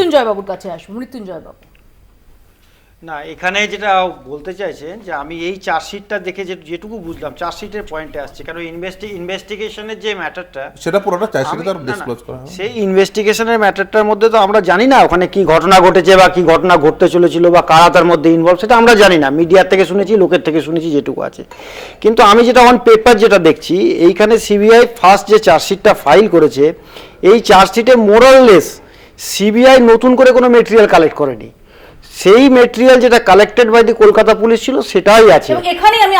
মৃত্যুঞ্জয় বাবুর কাছে আসবো। মৃত্যুঞ্জয় বাবু, না, এখানে যেটা বলতে চাইছেন যে আমি এই চার্জশিটটা দেখে যেটুকু বুঝলাম, চার্জশিটের পয়েন্টে আসছে, কারণ ইনভেস্টিগেশনের যে ম্যাটারটা সেটা পুরোটা চার্জশিটে তার ডিসক্লোজ করা হয়। সেই ইনভেস্টিগেশনের ম্যাটারটার মধ্যে তো আমরা জানি না ওখানে কি ঘটনা ঘটেছে বা কি ঘটনা ঘটতে চলেছিল বা কারা তার মধ্যে ইনভলভ, সেটা আমরা জানি না। মিডিয়ার থেকে শুনেছি, লোকের থেকে শুনেছি যেটুকু আছে। কিন্তু আমি যেটা অন পেপার যেটা দেখছি, এইখানে সিবিআই ফার্স্ট যে চার্জশিটটা ফাইল করেছে, এই চার্জশিটে মোরাললেস সিবিআই নতুন করে কোনো মেটেরিয়াল কালেক্ট করেনি। সেই মেটেরিয়াল যেটা collected by the Kolkata police ছিল সেটাই আছে। এবং এখানে আমি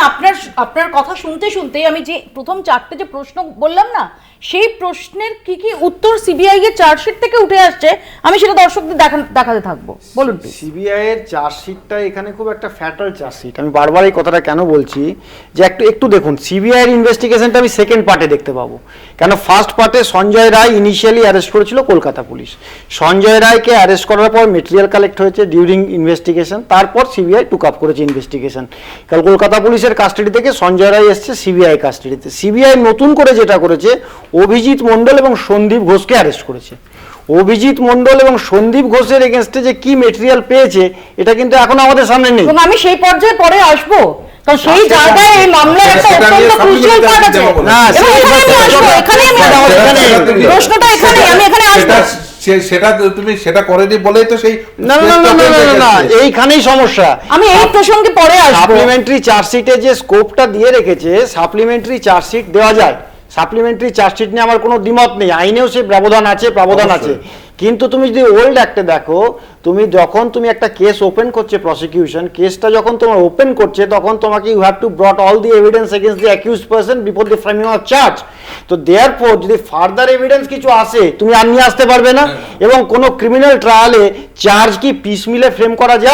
আপনার কথা শুনতে শুনতে আমি যে প্রথম চারটে যে প্রশ্ন বললাম না, সেই প্রশ্নের কি কি উত্তর সিবিআই এর চার্জশিট থেকে উঠে আসছে, আমি সেটা দর্শকদের দেখাতে থাকবো। বলুন। সিবিআই এর চার্জশিটটা এখানে খুব একটা ফ্যাটাল চার্জশিট। আমি বারবার এই কথাটা কেন বলছি, যে একটু দেখুন, সিবিআই এর ইনভেস্টিগেশনটা আমি সেকেন্ড পার্টে দেখতে পাবো। কেন ফার্স্ট পার্টে সঞ্জয় রায় ইনিশিয়ালি অ্যারেস্ট করেছিল কলকাতা পুলিশ। সঞ্জয় রায়কে অ্যারেস্ট করার পর মেটেরিয়াল কালেক্ট হয়েছে ডিউরিং ইনভেস্টিগেশন, তারপর সিবিআই টুক আপ করেছে ইনভেস্টিগেশন। কারণ কলকাতা পুলিশের কাস্টাডি থেকে সঞ্জয় রায় এসছে সিবিআই কাস্টাডিতে। সিবিআই নতুন করে যেটা করেছে, অভিজিৎ মণ্ডল এবং সন্দীপ ঘোষকে অ্যারেস্ট করেছে। অভিজিৎ মণ্ডল এবং সন্দীপ ঘোষের এগেনস্টে যে কি মেটেরিয়াল পেয়েছে, এটা কিন্তু এখন আমাদের সামনে নেই। এবং আমি সেই পর্যায়ে পরে আসবো, কারণ সেই জায়গায় এই মামলার একটা অত্যন্ত ক্রুশিয়াল পার্ট আছে। না, প্রশ্নটা এখানে আমি এখানে আসবো। সেটা তুমি সেটা করেনি বলেই তো সেই না না না না না না, এইখানেই সমস্যা। আমি এই প্রসঙ্গে পরে আসবো। সাপ্লিমেন্টারি চার্জশিটে যে স্কোপটা দিয়ে রেখেছে, সাপ্লিমেন্টারি চার্জশিট দেওয়া যায়। সাপ্লিমেন্টারি চার্জশিট নিয়ে আমার কোনো দ্বিমত নেই, আইনেও সেই প্রাবধান আছে। কিন্তু তুমি যদি ওল্ড অ্যাক্টে দেখো, যখন তুমি একটা কেস ওপেন করছে, প্রসিকিউশন কেসটা যখন তোমার ওপেন করছে, তখন তোমাকে you have to brought all the evidence against the accused person before the framing of charge. তো দেয়ারফর যদি ফার্দার এভিডেন্স কিছু আসে, তুমি আর নিয়ে আসতে পারবে না। এবং কোনো ক্রিমিনাল ট্রায়ালে চার্জ কি পিস মিলে ফ্রেম করা যায়?